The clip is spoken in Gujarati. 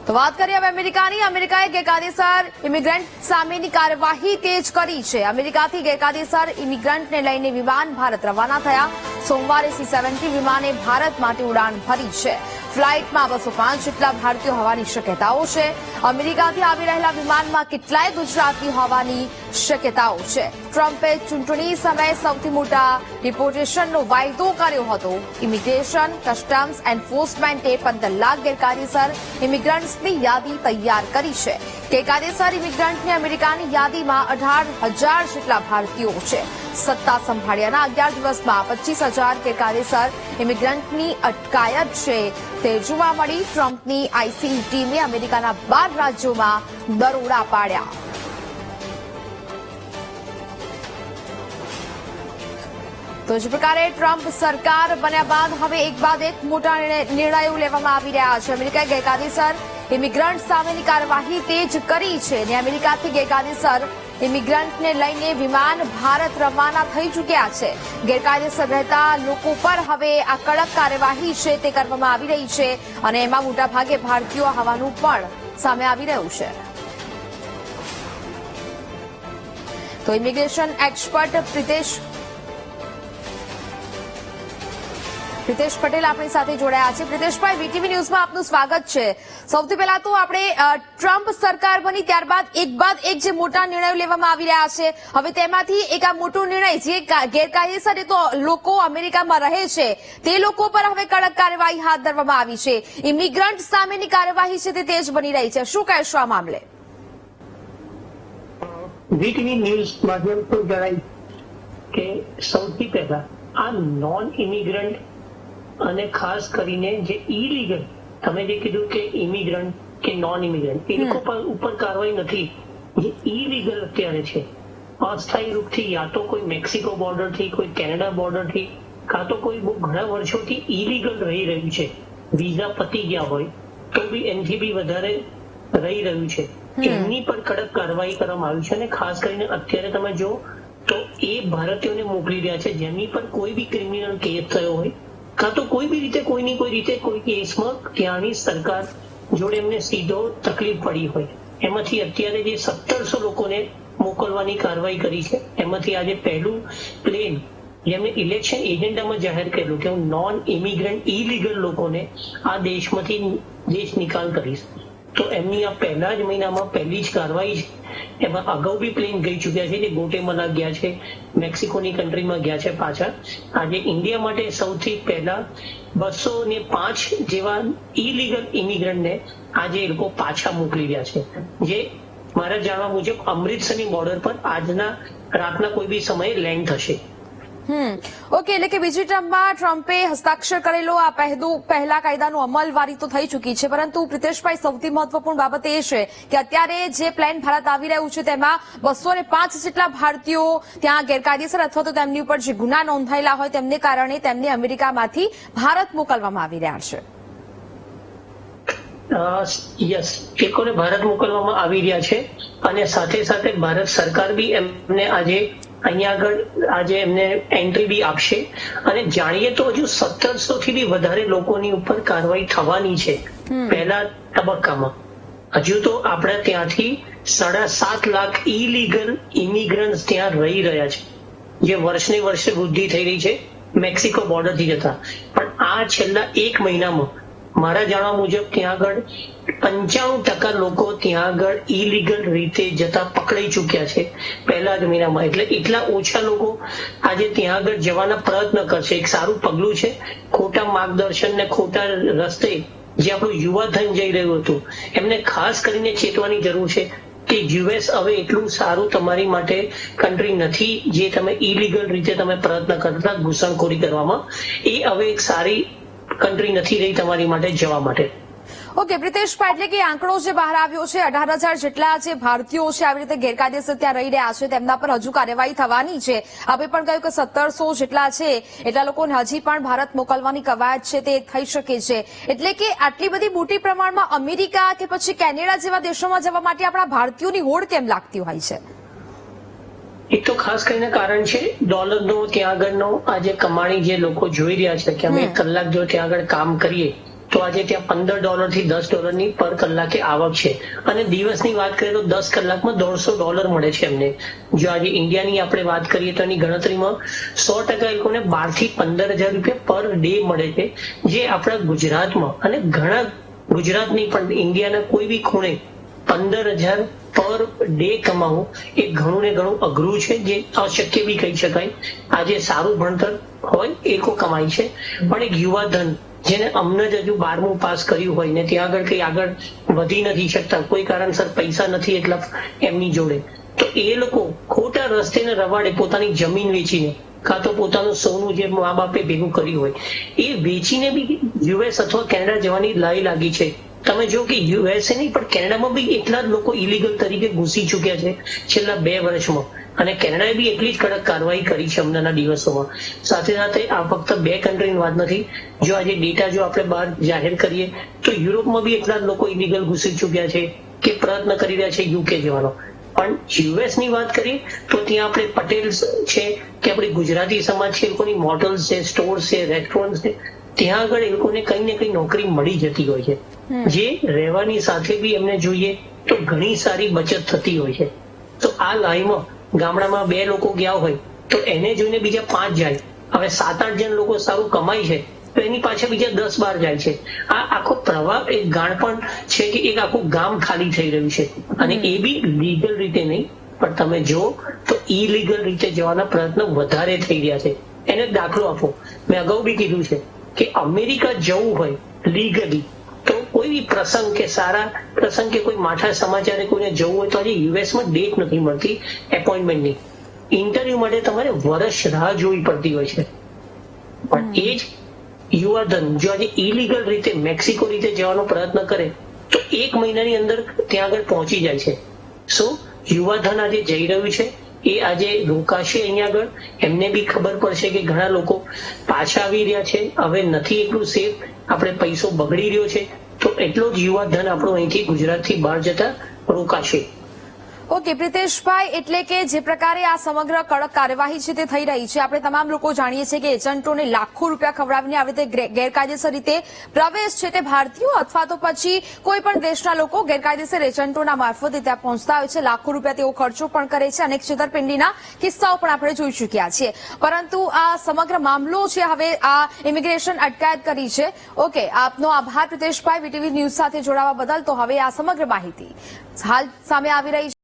તો વાત કરીએ હવે અમેરિકાની. અમેરિકાએ ગેરકાયદેસર ઇમિગ્રન્ટ સામેની કાર્યવાહી તેજ કરી છે. અમેરિકાથી ગેરકાયદેસર ઇમિગ્રન્ટને લઈને વિમાન ભારત રવાના થયા. સોમવારે C-17 વિમાને ભારત માટે ઉડાન ભરી છે. ફ્લાઇટમાં 205 જેટલા ભારતીયો હોવાની શક્યતાઓ છે. અમેરિકાથી આવી રહેલા વિમાનમાં કેટલાય ગુજરાતી હોવાની શક્યતાઓ છે. ટ્રમ્પે ચૂંટણી સમયે સૌથી મોટા ડિપોર્ટેશનનો વાયદો કર્યો હતો. ઇમિગ્રેશન કસ્ટમ્સ એન્ફોર્સમેન્ટે 15 લાખ ગેરકાયદેસર ઇમિગ્રન્ટ્સની યાદી તૈયાર કરી છે. ગેરકાયદેસર ઇમિગ્રન્ટની અમેરિકાની યાદીમાં 18,000 જેટલા ભારતીયો છે. સત્તા સંભાળ્યાના 11 દિવસમાં 25,000 ગેરકાયદેસર ઇમિગ્રન્ટની અટકાયત છે તે જોવા મળી. ટ્રમ્પની આઈસીની ટીમે અમેરિકાના 12 રાજ્યોમાં દરોડા પાડ્યા. તો જ પ્રકારે ટ્રમ્પ સરકાર બન્યા બાદ હવે એક બાદ એક મોટા નિર્ણયો લેવામાં આવી રહ્યા છે. અમેરિકાએ ગેરકાયદેસર ઇમિગ્રન્ટ સામેની કાર્યવાહી તેજ કરી છે અને અમેરિકાથી ગેરકાયદેસર ઇમિગ્રન્ટને લઈને વિમાન ભારત રવાના થઈ ચૂક્યા છે. ગેરકાયદેસર રહેતા લોકો પર હવે આ કડક કાર્યવાહી છે તે કરવામાં આવી રહી છે અને એમાં મોટાભાગે ભારતીયો હોવાનું પણ સામે આવી રહ્યું છે. તો ઇમિગ્રેશન એક્સપર્ટ પ્રિતેશ પટેલ આપણી સાથે જોડાયા છે. પ્રિતેશભાઈ, વીટીવી ન્યૂઝમાં આપનું સ્વાગત છે. સૌથી પહેલા તો આપણે ટ્રમ્પ સરકાર બની ત્યારબાદ એક જે મોટા નિર્ણયો લેવામાં આવી રહ્યા છે, હવે તેમાંથી એક આ મોટો નિર્ણય જે ગેરકાયદેસર તો લોકો અમેરિકામાં રહે છે તે લોકો પર હવે કડક કાર્યવાહી હાથ ધરવામાં આવી છે. ઇમિગ્રન્ટ સામેની કાર્યવાહી છે તે તેજ બની રહી છે. શું કહેશો આ મામલે? વીટીવી ન્યૂઝ માધ્યમથી જણાય કે સૌથી પહેલા આ નોન ઇમિગ્રન્ટ અને ખાસ કરીને જે ઇલીગલ, તમે જે કીધું કે ઇમિગ્રન્ટ કે નોન ઇમિગ્રન્ટ, એ લોકો પર ઉપર કાર્યવાહી નથી. જે ઇલીગલ અત્યારે છે, અસ્થાયી રૂપથી યા તો કોઈ મેક્સિકો બોર્ડરથી, કોઈ કેનેડા બોર્ડરથી, કાં તો કોઈ બહુ ઘણા વર્ષોથી ઇલીગલ રહી રહ્યું છે, વિઝા પતી ગયા હોય તો બી એનથી બી વધારે રહી રહ્યું છે, એમની પર કડક કાર્યવાહી કરવામાં આવી છે. અને ખાસ કરીને અત્યારે તમે જો તો એ ભારતીયોને મોકલી રહ્યા છે જેમની પર કોઈ બી ક્રિમિનલ કેસ થયો હોય, કાં તો કોઈ બી રીતે કોઈની કોઈ રીતે કોઈ કેસમાં ત્યાંની સરકાર જોડે એમને સીધો તકલીફ પડી હોય. એમાંથી અત્યારે જે 1700 લોકોને મોકલવાની કાર્યવાહી કરી છે, એમાંથી આજે પહેલું પ્લેન જેમને ઇલેક્શન એજન્ડામાં જાહેર કરેલું કે હું નોન ઇમિગ્રન્ટ ઇલીગલ લોકોને આ દેશમાંથી દેશ નિકાલ કરીશ. તો એમની આ પહેલા જ મહિનામાં પહેલી જ કાર્યવાહી છે. એમાં અગાઉ બી પ્લેન ગઈ ચુક્યા છે, જે ગોટેમાલા ગયા છે, મેક્સિકોની કન્ટ્રીમાં ગયા છે પાછા. આજે ઇન્ડિયા માટે સૌથી પહેલા 205 જેવા ઇલીગલ ઇમિગ્રન્ટને આજે એ લોકો પાછા મોકલી રહ્યા છે, જે મારા જાણવા મુજબ અમૃતસરની બોર્ડર પર આજના રાતના કોઈ બી સમયે લેન્ડ થશે. ઓકે, એટલે કે બીજી ટર્મમાં ટ્રમ્પે હસ્તાક્ષર કરેલો આ પહેલા કાયદાનો અમલવારી તો થઈ ચૂકી છે, પરંતુ પ્રિતેશભાઈ સૌથી મહત્વપૂર્ણ બાબત એ છે કે અત્યારે જે પ્લેન ભારત આવી રહ્યું છે તેમાં 205 જેટલા ભારતીયો ત્યાં ગેરકાયદેસર અથવા તો તેમની ઉપર જે ગુના નોંધાયેલા હોય તેમને કારણે તેમને અમેરિકામાંથી ભારત મોકલવામાં આવી રહ્યા છે. યસ, એકોને ભારત મોકલવામાં આવી રહ્યા છે અને સાથે સાથે ભારત સરકાર બી એમને આજે અહીંયા આગળ આજે એમને એન્ટ્રી બી આપશે. અને જાણીએ તો હજુ 1700 થી બી વધારે લોકોની ઉપર કાર્યવાહી થવાની છે પહેલા તબક્કામાં. હજુ તો આપણે ત્યાંથી 7.5 લાખ ઇલીગલ ઇમિગ્રન્ટ ત્યાં રહી રહ્યા છે, જે વર્ષને વર્ષે વૃદ્ધિ થઈ રહી છે મેક્સિકો બોર્ડરથી જતા. પણ આ છેલ્લા એક મહિનામાં મારા જાણવા મુજબ ત્યાં આગળ 95% લોકો ત્યાં આગળ ઇલીગલ રીતે જતા પકડાઈ ચુક્યા છે પહેલા જ મહિનામાં. એટલે એટલા ઓછા લોકો આજે ત્યાં આગળ જવાના પ્રયત્ન કરશે. એક સારું પગલું છે. ખોટા માર્ગદર્શન ને ખોટા રસ્તે જે આપણું યુવાધન જઈ રહ્યું હતું, એમને ખાસ કરીને ચેતવાની જરૂર છે કે યુએસ હવે એટલું સારું તમારી માટે કન્ટ્રી નથી જે તમે ઇલીગલ રીતે તમે પ્રયત્ન કરતા ઘૂસણખોરી કરવામાં. એ હવે એક સારી કન્ટ્રી નથી રહી તમારી માટે જવા માટે. ઓકે પ્રિતેશભાઈ, એટલે કે આંકડો જે બહાર આવ્યો છે 18,000 જેટલા જે ભારતીયો છે આવી રીતે ગેરકાયદેસર ત્યાં રહી રહ્યા છે તેમના પર હજુ કાર્યવાહી થવાની છે. હવે પણ કહ્યું કે 1700 જેટલા છે એટલા લોકોને હજી પણ ભારત મોકલવાની કવાયત છે તે થઈ શકે છે. એટલે કે આટલી બધી મોટી પ્રમાણમાં અમેરિકા કે પછી કેનેડા જેવા દેશોમાં જવા માટે આપણા ભારતીયોની હોડ કેમ લાગતી હોય છે? એક તો ખાસ કરીને કારણ છે ડોલરનો ત્યાં આગળનો આજે કમાણી જે લોકો જોઈ રહ્યા છે કે અમે 1 કલાક જો ત્યાં આગળ કામ કરીએ તો આજે ત્યાં $15 થી $10 પર કલાકે આવક છે અને દિવસની વાત કરીએ તો 10 કલાકમાં $150 મળે છે એમને. જો આજે ઇન્ડિયાની આપણે વાત કરીએ તો એની ગણતરીમાં 100% એ લોકોને 12 થી 15,000 રૂપિયા પર ડે મળે છે, જે આપણા ગુજરાતમાં અને ઘણા ગુજરાતની પણ ઇન્ડિયાના કોઈ બી ખૂણે 15,000 પર ડે કમાવું એ ઘણું ને ઘણું અઘરું છે, જે અશક્ય બી કહી શકાય. આજે સારું ભણતર હોય એ લોકો કમાય છે, પણ એક યુવા ધન જેને અમને જ હજુ 12મું પાસ કર્યું હોય ને ત્યાં આગળ કઈ આગળ વધી નથી શકતા, કોઈ કારણસર પૈસા નથી એટલા એમની જોડે, તો એ લોકો ખોટા રસ્તે ને રવાડે પોતાની જમીન વેચીને કાં તો પોતાનું સોનું જે મા બાપે ભેગું કર્યું હોય એ વેચીને બી યુએસ અથવા કેનેડા જવાની લાઈ લાગી છે. તમે જો કે યુએસએ નહીં પણ કેનેડામાં બી એટલા જ લોકો ઇલીગલ તરીકે ઘૂસી ચુક્યા છે છેલ્લા 2 વર્ષમાં, અને કેનેડાએ બી એટલી જ કડક કાર્યવાહી કરી છે હમણાંના દિવસોમાં. સાથે સાથે આ ફક્ત 2 કન્ટ્રીની વાત નથી, જો આજે ડેટા જો આપણે બહાર જાહેર કરીએ તો યુરોપમાં બી એટલા જ લોકો ઇલીગલ ઘૂસી ચુક્યા છે કે પ્રયત્ન કરી રહ્યા છે યુકે જવાનો. પણ યુએસ ની વાત કરીએ તો ત્યાં આપણે પટેલ છે કે આપણી ગુજરાતી સમાજ છે, એ લોકોની મોટલ્સ છે, સ્ટોર્સ છે, રેસ્ટોરન્ટ છે, ત્યાં આગળ એ લોકોને કઈ ને કઈ નોકરી મળી જતી હોય છે, જે રહેવાની સાથે બી એમને જોઈએ તો ઘણી સારી બચત થતી હોય છે. તો આ લાઈનમાં ગામડામાં 2 લોકો ગયા હોય તો એને જોઈને બીજા 5 જાય, હવે 7-8 જણ લોકો સારું કમાય છે તો એની પાછળ બીજા 10-12 જાય છે. આ આખો પ્રવાહ એક ગાણપણ છે કે એક આખું ગામ ખાલી થઈ રહ્યું છે, અને એ બી લીગલ રીતે નહીં, પણ તમે જો તો ઇલીગલ રીતે જવાના પ્રયત્નો વધારે થઈ રહ્યા છે. એને દાખલો આપો, મેં અગાઉ બી કીધું છે કે અમેરિકા જવું હોય લીગલી તો કોઈ બી પ્રસંગ કે સારા પ્રસંગ કે કોઈ માઠા સમાચારે કોઈને જવું હોય તો આજે યુએસમાં ડેટ નથી મળતી એપોઇન્ટમેન્ટની. ઇન્ટરવ્યુ માટે તમારે વર્ષ રાહ જોવી પડતી હોય છે. પણ એ જ યુવાધન જો આજે ઇલીગલ રીતે મેક્સિકો રીતે જવાનો પ્રયત્ન કરે તો 1 મહિનાની અંદર ત્યાં આગળ પહોંચી જાય છે. સો યુવાધન આજે જઈ રહ્યું છે, એ આજે રોકાશે અહીંયા આગળ, એમને બી ખબર પડશે કે ઘણા લોકો પાછા આવી રહ્યા છે, હવે નથી એટલું સેફ, આપણે પૈસો બગડી રહ્યો છે, તો એટલો જ યુવા ધન આપણું અહીંથી ગુજરાતથી બહાર જતા રોકાશે. ઓકે પ્રિતેશભાઈ, એટલે કે જે પ્રકારે આ સમગ્ર કડક કાર્યવાહી છે તે થઈ રહી છે, આપણે તમામ લોકો જાણીએ છીએ કે એજન્ટોને લાખો રૂપિયા ખવડાવીને આવી રીતે ગેરકાયદેસર રીતે પ્રવેશ છે તે ભારતીયો અથવા તો પછી કોઈ પણ દેશના લોકો ગેરકાયદેસર એજન્ટોના મારફતે ત્યાં પહોંચતા હોય છે, લાખો રૂપિયા તેઓ ખર્ચો પણ કરે છે, અનેક છેતરપિંડીના કિસ્સાઓ પણ આપણે જોઈ ચૂક્યા છીએ. પરંતુ આ સમગ્ર મામલો છે હવે આ ઇમિગ્રેશન અટકાયત કરી છે. ઓકે, આપનો આભાર પ્રિતેશભાઈ વીટીવી ન્યૂઝ સાથે જોડાવા બદલ. તો હવે આ સમગ્ર માહિતી હાલ સામે આવી રહી છે.